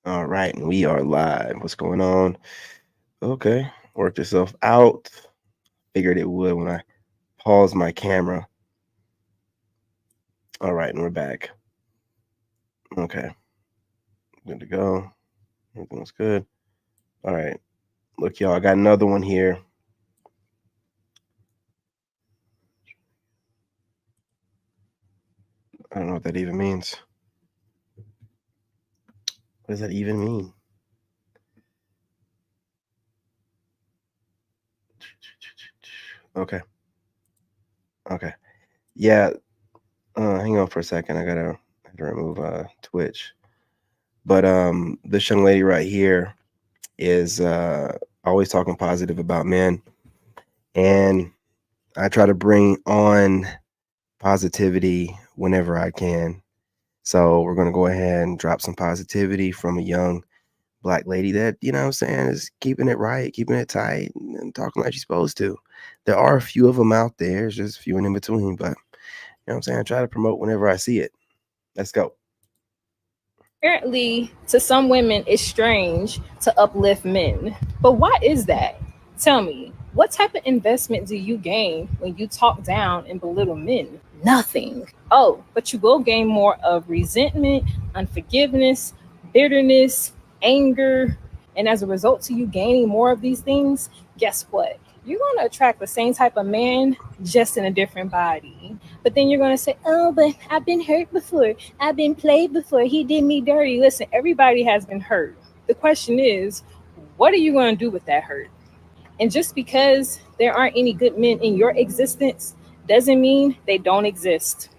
All right, and we are live. What's going on? Okay, worked itself out. Figured it would when I paused my camera. All right, and we're back. Okay, good to go. Everything's good. All right, look, y'all, I got another one here. I don't know what that even means. What does that even mean? Okay, okay, yeah. Hang on for a second. I have to remove Twitch. But this young lady right here is always talking positive about men, and I try to bring on positivity whenever I can. So we're gonna go ahead and drop some positivity from a young black lady that, you know what I'm saying, is keeping it right, keeping it tight, and talking like she's supposed to. There are a few of them out there, it's just few and in between, but you know what I'm saying? I try to promote whenever I see it. Let's go. Apparently, to some women, it's strange to uplift men. But why is that? Tell me, what type of investment do you gain when you talk down and belittle men? Nothing. Oh, but you will gain more of resentment, unforgiveness, bitterness, anger. And as a result to you gaining more of these things, guess what? You're going to attract the same type of man, just in a different body. But then you're going to say, oh, but I've been hurt before. I've been played before. He did me dirty. Listen, everybody has been hurt. The question is, what are you going to do with that hurt? And just because there aren't any good men in your existence doesn't mean they don't exist.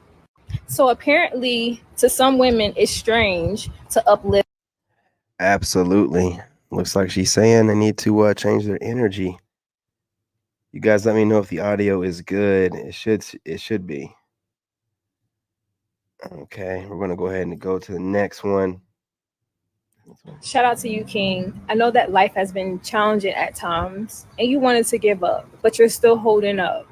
So apparently, to some women, it's strange to uplift. Absolutely. Looks like she's saying they need to change their energy. You guys let me know if the audio is good. It should be. Okay, we're gonna go ahead and go to the next one. Shout out to you, King. I know that life has been challenging at times and you wanted to give up, but you're still holding up.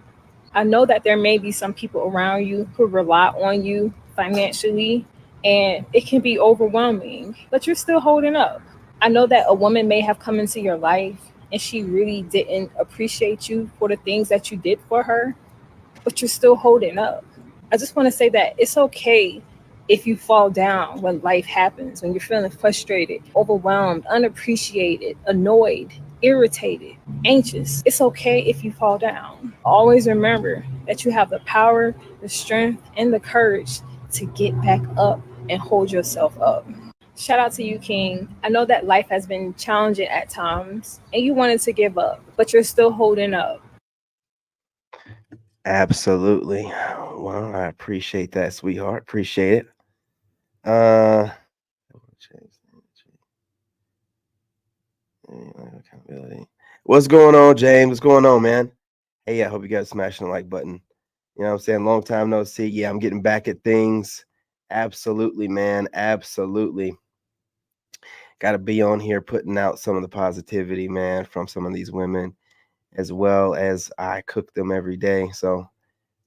I know that there may be some people around you who rely on you financially and it can be overwhelming, but you're still holding up. I know that a woman may have come into your life and she really didn't appreciate you for the things that you did for her, but you're still holding up. I just want to say that it's okay if you fall down when life happens, when you're feeling frustrated, overwhelmed, unappreciated, annoyed, irritated, anxious. It's okay if you fall down. Always remember that you have the power, the strength, and the courage to get back up and hold yourself up. Shout out to you, King. I know that life has been challenging at times and you wanted to give up, but you're still holding up. Absolutely. Well, I appreciate that, sweetheart. Appreciate it. Uh, accountability. What's going on, James? What's going on, man? Hey, I hope you guys smashing the like button. You know what I'm saying? Long time no see. Yeah, I'm getting back at things. Absolutely, man. Absolutely. Got to be on here putting out some of the positivity, man, from some of these women, as well as I cook them every day. So,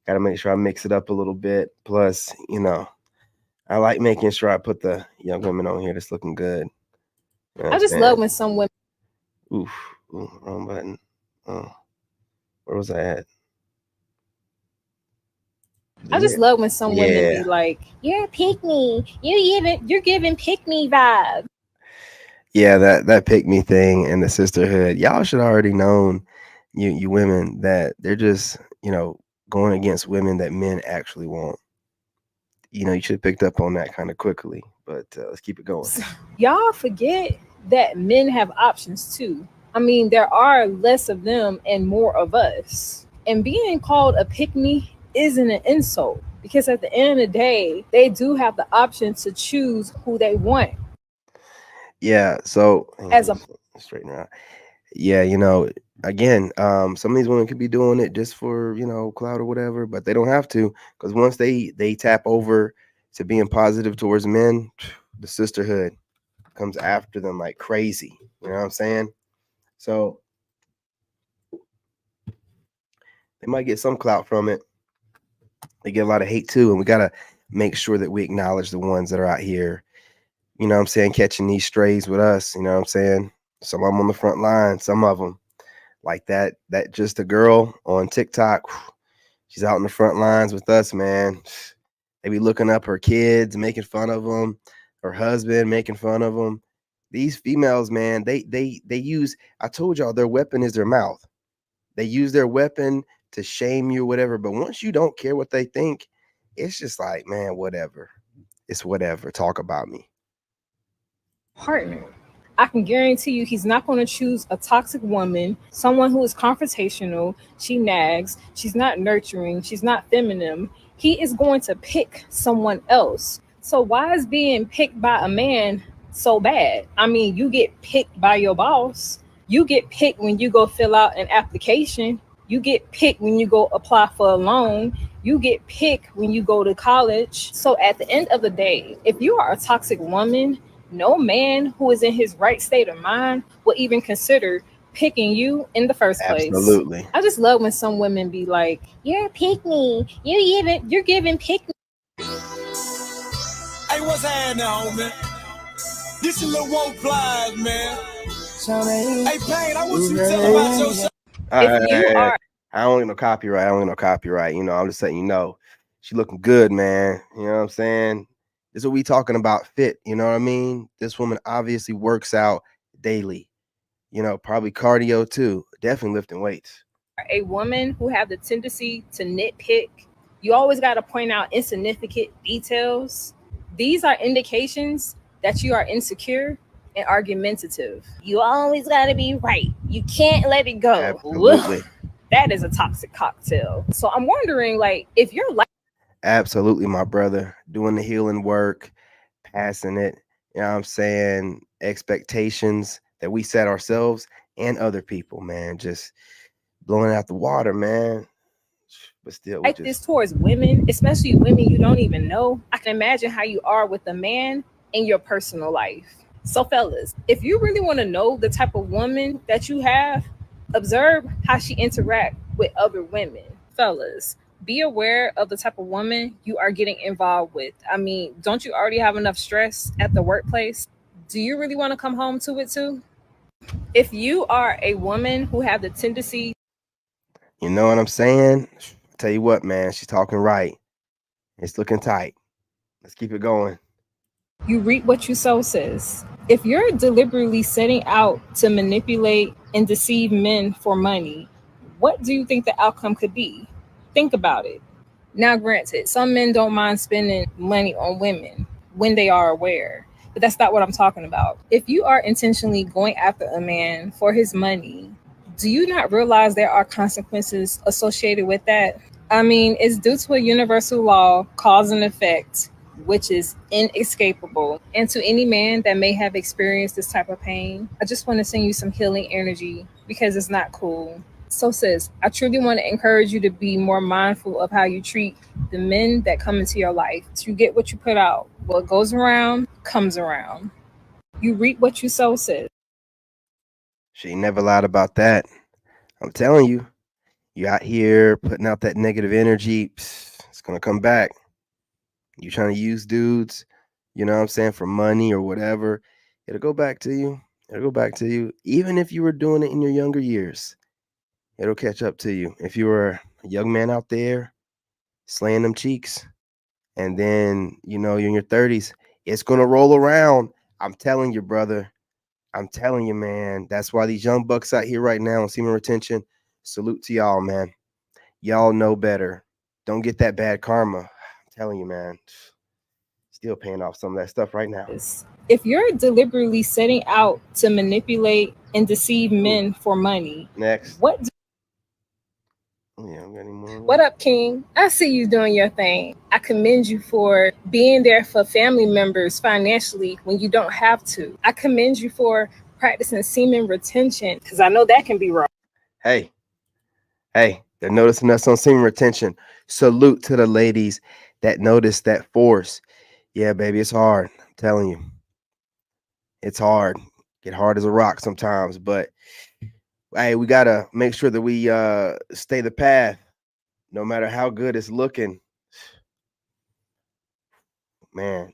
got to make sure I mix it up a little bit. Plus, I like making sure I put the young women on here that's looking good. You know what I I'm just saying? love when some women Oof. Ooh, wrong button. Oh, where was I at? I just There. love when some women Yeah. be like, "You're a pick me. You're giving pick me vibes." Yeah, that pick me thing and the sisterhood. Y'all should already known, you women, that they're just, going against women that men actually want. You should have picked up on that kind of quickly. But let's keep it going. Y'all forget that men have options too. I mean, there are less of them and more of us. And being called a pick me isn't an insult because at the end of the day, they do have the option to choose who they want Yeah. So hang on, as a let's straighten her out. Yeah, again, some of these women could be doing it just for, clout or whatever, but they don't have to, because once they tap over to being positive towards men, the sisterhood comes after them like crazy. You know what I'm saying? So they might get some clout from it. They get a lot of hate too, and we gotta make sure that we acknowledge the ones that are out here you know what I'm saying, catching these strays with us, you know what I'm saying? Some of them on the front line, some of them like that just a girl on TikTok. She's out in the front lines with us, man. They be looking up her kids, making fun of them, her husband making fun of them. These females, man, they use. I told y'all their weapon is their mouth. They use their weapon to shame you, whatever. But once you don't care what they think, it's just like, man, whatever. It's whatever. Talk about me. Partner. I can guarantee you he's not going to choose a toxic woman, someone who is confrontational, she nags, she's not nurturing, she's not feminine. He is going to pick someone else. So why is being picked by a man so bad? I mean, you get picked by your boss. You get picked when you go fill out an application. You get picked when you go apply for a loan. You get picked when you go to college. So at the end of the day, if you are a toxic woman, no man who is in his right state of mind will even consider picking you in the first place. Absolutely. I just love when some women be like, "You're pick me. You're giving pick me." Hey, what's happening, homie? This is Lil Woke Flies, man. Hey, Payne, I want you to tell about yourself. If you are I don't get no copyright. I don't get no copyright. You know, I'm just letting you know. She looking good, man. You know what I'm saying? This is what we talking about fit. You know what I mean? This woman obviously works out daily. You know, probably cardio too. Definitely lifting weights. a woman who have the tendency to nitpick, you always got to point out insignificant details. These are indications that you are insecure and argumentative. You always got to be right. You can't let it go. Absolutely. That is a toxic cocktail. So I'm wondering, like, if you're like, Absolutely, my brother. Doing the healing work, passing it. You know what I'm saying? Expectations that we set ourselves and other people, man. Just blowing out the water, man. But still, we this just towards women, especially women you don't even know, I can imagine how you are with a man in your personal life. So, fellas, if you really want to know the type of woman that you have, observe how she interact with other women. Fellas, be aware of the type of woman you are getting involved with. I mean, don't you already have enough stress at the workplace? Do you really want to come home to it too? If you are a woman who have the tendency, you know what I'm saying? Tell you what, man, she's talking right. It's looking tight. Let's keep it going. you reap what you sow, sis. If you're deliberately setting out to manipulate and deceive men for money, what do you think the outcome could be? Think about it. Now, granted, some men don't mind spending money on women when they are aware, but that's not what I'm talking about. If you are intentionally going after a man for his money, do you not realize there are consequences associated with that? I mean, it's due to a universal law, cause and effect, which is inescapable. And to any man that may have experienced this type of pain, I just want to send you some healing energy because it's not cool. So, sis, I truly want to encourage you to be more mindful of how you treat the men that come into your life. You get what you put out. What goes around comes around. You reap what you sow, sis. She ain't never lied about that. I'm telling you, you out here putting out that negative energy, it's gonna come back. You trying to use dudes, you know what I'm saying, for money or whatever, it'll go back to you. It'll go back to you. Even if you were doing it in your younger years, it'll catch up to you. If you were a young man out there slaying them cheeks, and then you're in your 30s, it's gonna roll around. I'm telling you, brother. I'm telling you, man. That's why these young bucks out here right now on semen retention, salute to y'all, man. Y'all know better. Don't get that bad karma. I'm telling you, man. Still paying off some of that stuff right now. If you're deliberately setting out to manipulate and deceive men for money, Next. what Yeah, got any more? What up, King? I see you doing your thing. I commend you for being there for family members financially when you don't have to. I commend you for practicing semen retention because I know that can be wrong. Hey, they're noticing us on semen retention. Salute to the ladies that notice that force. Yeah, baby, it's hard. I'm telling you. It's hard. Get hard as a rock sometimes, but hey, we gotta make sure that we stay the path, no matter how good it's looking. Man,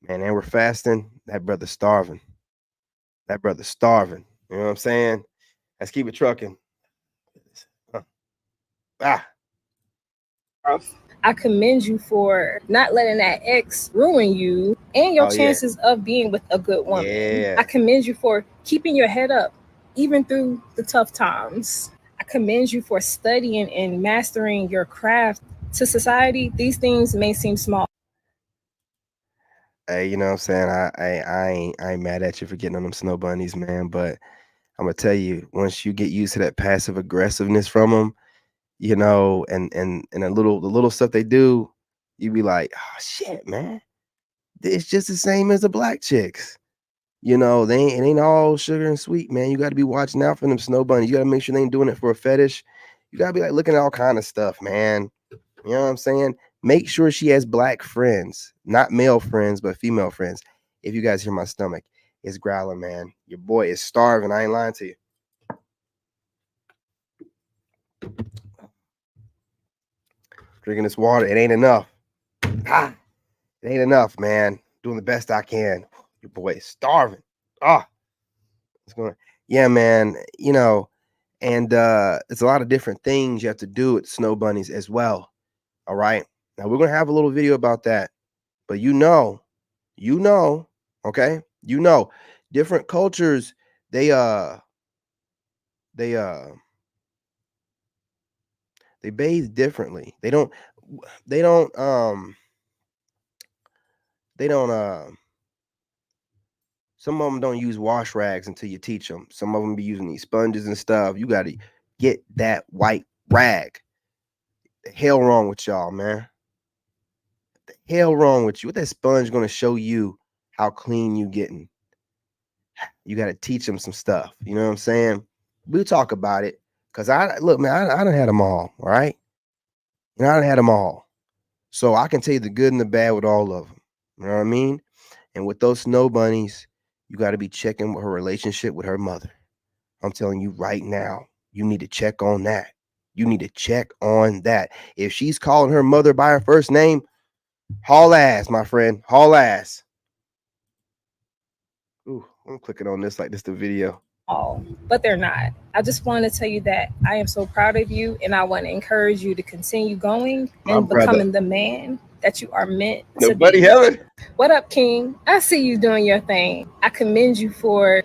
Man, and we're fasting. That brother's starving. That brother's starving. You know what I'm saying? Let's keep it trucking. Ah. I commend you for not letting that ex ruin you and your chances of being with a good woman. Yeah. I commend you for keeping your head up even through the tough times. I commend you for studying and mastering your craft. To society, these things may seem small. Hey, you know what I'm saying? I ain't mad at you for getting on them snow bunnies, man. But I'm gonna tell you, once you get used to that passive aggressiveness from them, you know, and the little stuff they do, you be like, oh shit, man, it's just the same as the black chicks. You know, it ain't all sugar and sweet, man. You got to be watching out for them snow bunnies. You got to make sure they ain't doing it for a fetish. You got to be like looking at all kind of stuff, man. You know what I'm saying? Make sure she has black friends, not male friends, but female friends. If you guys hear my stomach, it's growling, man. Your boy is starving. I ain't lying to you. Drinking this water, it ain't enough. It ain't enough, man. Doing the best I can. Your boy is starving. What's going on? Yeah, man. You know, and it's a lot of different things you have to do with snow bunnies as well. All right. Now we're gonna have a little video about that. But you know, okay, different cultures, they bathe differently. They don't some of them don't use wash rags until you teach them. Some of them be using these sponges and stuff. You got to get that white rag. The hell wrong with y'all, man? The hell wrong with you? What that sponge going to show you how clean you getting? You got to teach them some stuff. You know what I'm saying? We'll talk about it. Because I done had them all right? You know, I done had them all. So I can tell you the good and the bad with all of them. You know what I mean? And with those snow bunnies, you got to be checking her relationship with her mother. I'm telling you right now, you need to check on that. You need to check on that. If she's calling her mother by her first name, haul ass, my friend. Haul ass. Ooh, I'm clicking on this like this the video. Oh, but they're not. I just want to tell you that I am so proud of you, and I want to encourage you to continue going and becoming the man that you are meant to Buddy be. Helen. What up, King? I see you doing your thing. I commend you for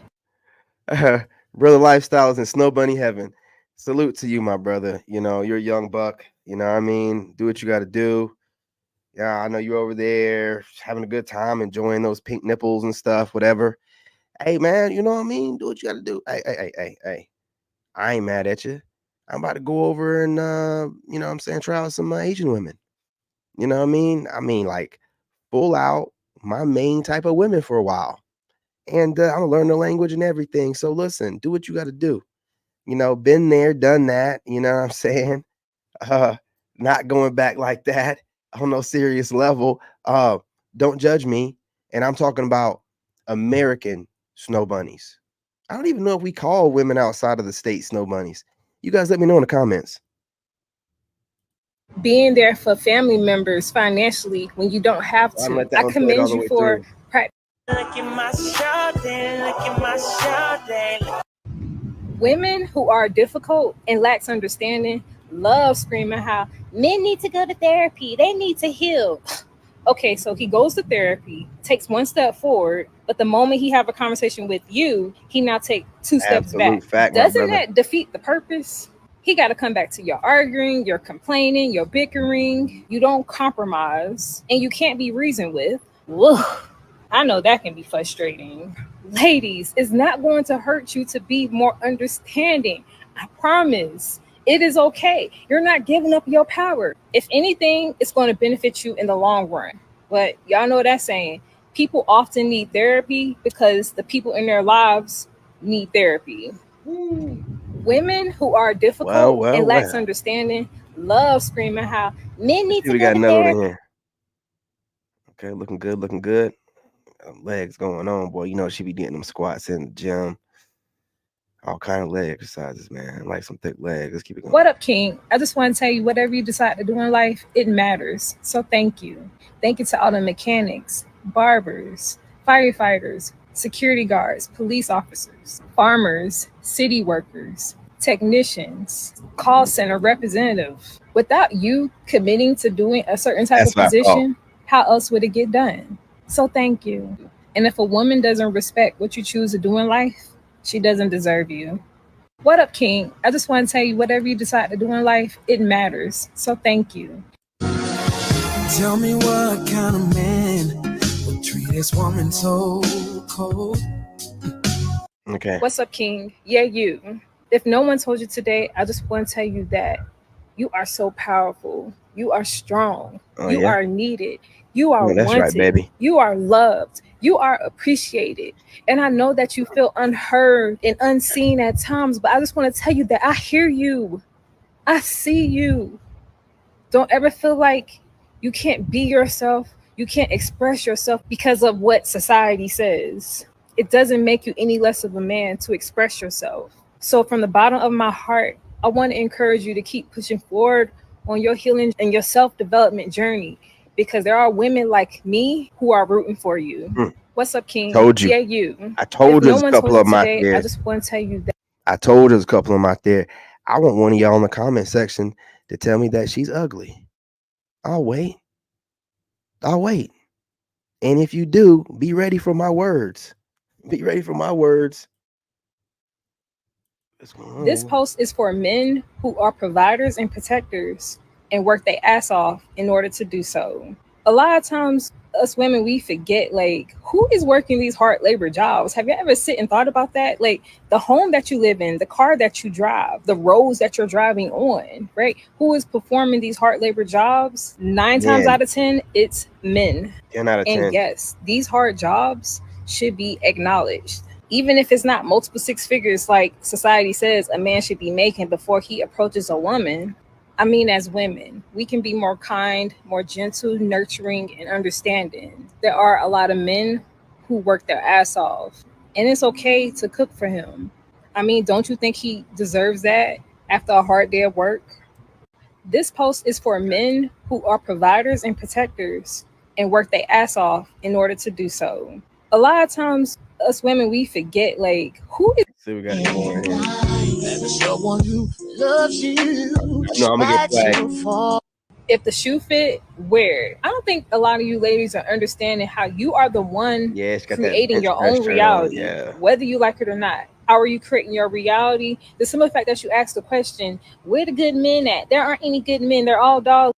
Brother Lifestyles in Snow Bunny Heaven. Salute to you, my brother. You know, you're a young buck. You know what I mean? Do what you got to do. Yeah, I know you're over there having a good time, enjoying those pink nipples and stuff, whatever. Hey, man, you know what I mean? Do what you got to do. Hey. I ain't mad at you. I'm about to go over and, you know what I'm saying, try out some Asian women. You know what I mean? I mean, like, full out my main type of women for a while. And I'm going to learn the language and everything. So listen, do what you got to do. You know, been there, done that. You know what I'm saying? Not going back like that on no serious level. Don't judge me. And I'm talking about American snow bunnies. I don't even know if we call women outside of the state snow bunnies. You guys let me know in the comments. being there for family members financially when you don't have to. I commend you for women who are difficult and lacks understanding love screaming how men need to go to therapy. They need to heal. Okay, so he goes to therapy, takes one step forward, but the moment he have a conversation with you, he now take two steps back. Doesn't that defeat the purpose? He got to come back to your arguing, your complaining, your bickering. You don't compromise, and you can't be reasoned with. Whoa, I know that can be frustrating. Ladies, it's not going to hurt you to be more understanding. I promise. It is okay. You're not giving up your power. If anything, it's going to benefit you in the long run. But y'all know that saying. People often need therapy because the people in their lives need therapy. Women who are difficult and lacks understanding love screaming how men need to go to therapy. Okay, looking good. Legs going on, boy. You know she be getting them squats in the gym. All kind of leg exercises, man. Like some thick legs. Let's keep it going. What up, King? I just want to tell you, whatever you decide to do in life, it matters. So thank you. Thank you to all the mechanics, barbers, firefighters, security guards, police officers, farmers, city workers, technicians, call center representative. Without you committing to doing a certain type That's of what I thought. position, how else would it get done? So thank you. And if a woman doesn't respect what you choose to do in life, she doesn't deserve you. What up, King? I just want to tell you, whatever you decide to do in life, it matters. So thank you. Tell me what kind of man would treat this woman so cold. Okay. What's up, King? Yeah, you. If no one told you today, I just want to tell you that you are so powerful. You are strong. Oh, You yeah? are needed. You are Yeah, that's right, wanted. baby. You are loved. You are appreciated. And I know that you feel unheard and unseen at times, but I just want to tell you that I hear you. I see you. Don't ever feel like you can't be yourself. You can't express yourself because of what society says. It doesn't make you any less of a man to express yourself. So, from the bottom of my heart, I want to encourage you to keep pushing forward on your healing and your self development journey because there are women like me who are rooting for you. Mm. What's up, King? Told you. Yeah, you. I told If us no a one told couple you of them out today, I there. just want to tell you that. I told us a couple of them out there. I want one of y'all in the comment section to tell me that she's ugly. I'll wait. I'll wait. And if you do, be ready for my words. Be ready for my words. This post is for men who are providers and protectors and work their ass off in order to do so. A lot of times, us women, we forget like who is working these hard labor jobs. Have you ever sit and thought about that? Like the home that you live in, the car that you drive, the roads that you're driving on, right? Who is performing these hard labor jobs? 9 times Men. out of 10, it's men. 10 out of 10. And yes, these hard jobs should be acknowledged. Even if it's not multiple six figures like society says a man should be making before he approaches a woman. I mean, as women, we can be more kind, more gentle, nurturing, and understanding. There are a lot of men who work their ass off, and it's okay to cook for him. I mean, don't you think he deserves that after a hard day of work? This post is for men who are providers and protectors and work their ass off in order to do so. A lot of times, us women, we forget like who is. See, we got more in here. And someone who loves you. No, I'm gonna get flagged. If the shoe fit, wear it. I don't think a lot of you ladies are understanding how you are the one creating your own reality, whether you like it or not. How are you creating your reality? The simple fact that you asked the question, where the good men at? There aren't any good men. They're all dogs.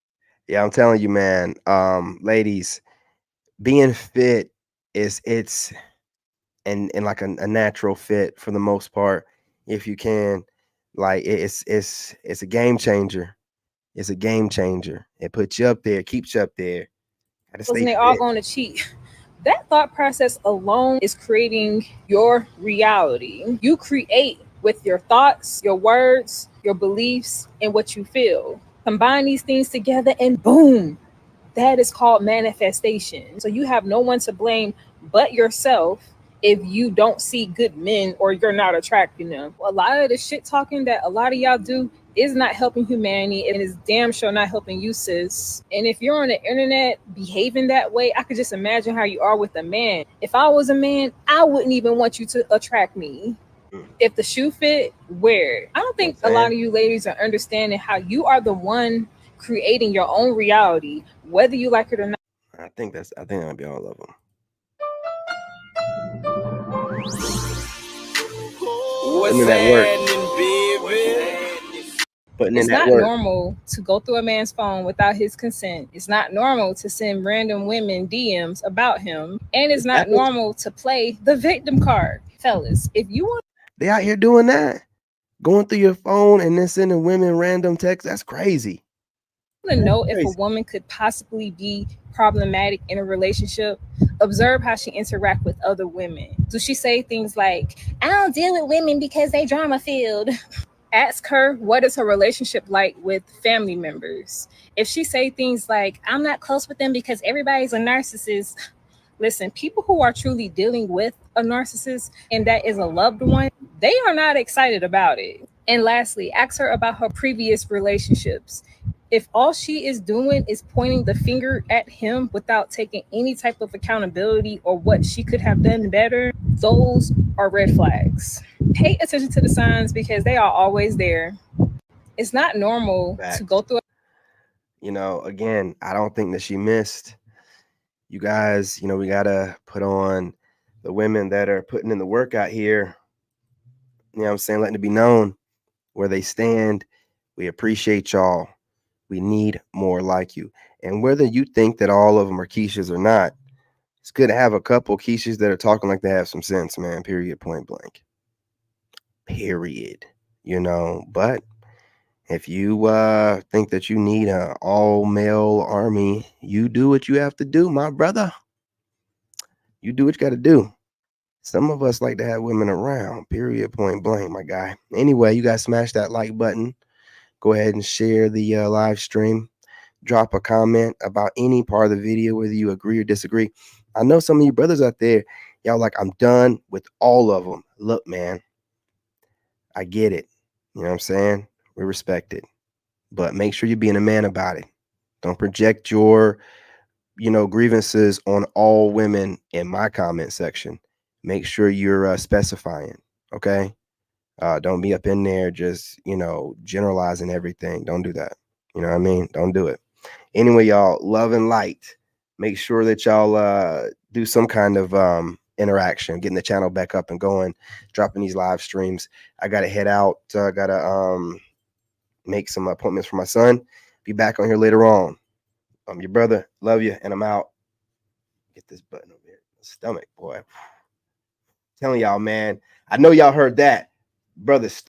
Yeah, I'm telling you, man. Ladies, being fit it's and like a natural fit for the most part, if you can. Like it's a game changer. It's a game changer. It puts you up there, keeps you up there. And they're all going to cheat. That thought process alone is creating your reality. You create with your thoughts, your words, your beliefs, and what you feel. Combine these things together and boom, that is called manifestation. So you have no one to blame but yourself if you don't see good men or you're not attracting them. A lot of the shit talking that a lot of y'all do is not helping humanity and is damn sure not helping you, sis. And if you're on the internet behaving that way, I could just imagine how you are with a man. If I was a man, I wouldn't even want you to attract me. If the shoe fit, wear it. I don't think a lot of you ladies are understanding how you are the one creating your own reality, whether you like it or not. I think that'll be all of them. What's happening, baby? It's not normal to go through a man's phone without his consent. It's not normal to send random women DMs about him. And it's not normal to play the victim card. Fellas, if you want... They out here doing that. Going through your phone and then sending women random texts. That's crazy. To know if a woman could possibly be problematic in a relationship, observe how she interact with other women. Do she say things like, I don't deal with women because they drama filled? Ask her what is her relationship like with family members. If she say things like, I'm not close with them because everybody's a narcissist. Listen, people who are truly dealing with a narcissist and that is a loved one, they are not excited about it. And lastly, ask her about her previous relationships. if all she is doing is pointing the finger at him without taking any type of accountability or what she could have done better, those are red flags. Pay attention to the signs because they are always there. It's not normal to go through. You know, again, I don't think that she missed. You guys, you know, we got to put on the women that are putting in the work out here. You know what I'm saying? Letting it be known where they stand. We appreciate y'all. We need more like you. And whether you think that all of them are Keishas or not, it's good to have a couple Keishas that are talking like they have some sense, man. Period. Point blank. Period. You know, but if you think that you need an all-male army, you do what you have to do, my brother. You do what you got to do. Some of us like to have women around, period, point blank, my guy. Anyway, you guys smash that like button. Go ahead and share the live stream. Drop a comment about any part of the video, whether you agree or disagree. I know some of you brothers out there, y'all like, I'm done with all of them. Look, man, I get it. You know what I'm saying? We respect it. But make sure you're being a man about it. Don't project your, grievances on all women in my comment section. Make sure you're specifying, okay? Don't be up in there just, generalizing everything. Don't do that. You know what I mean? Don't do it. Anyway, y'all, love and light. Make sure that y'all do some kind of interaction, getting the channel back up and going, dropping these live streams. I got to head out. I got to make some appointments for my son. Be back on here later on. I'm your brother. Love you. And I'm out. Get this button over here. Stomach, boy. Telling y'all, man. I know y'all heard that. Brother.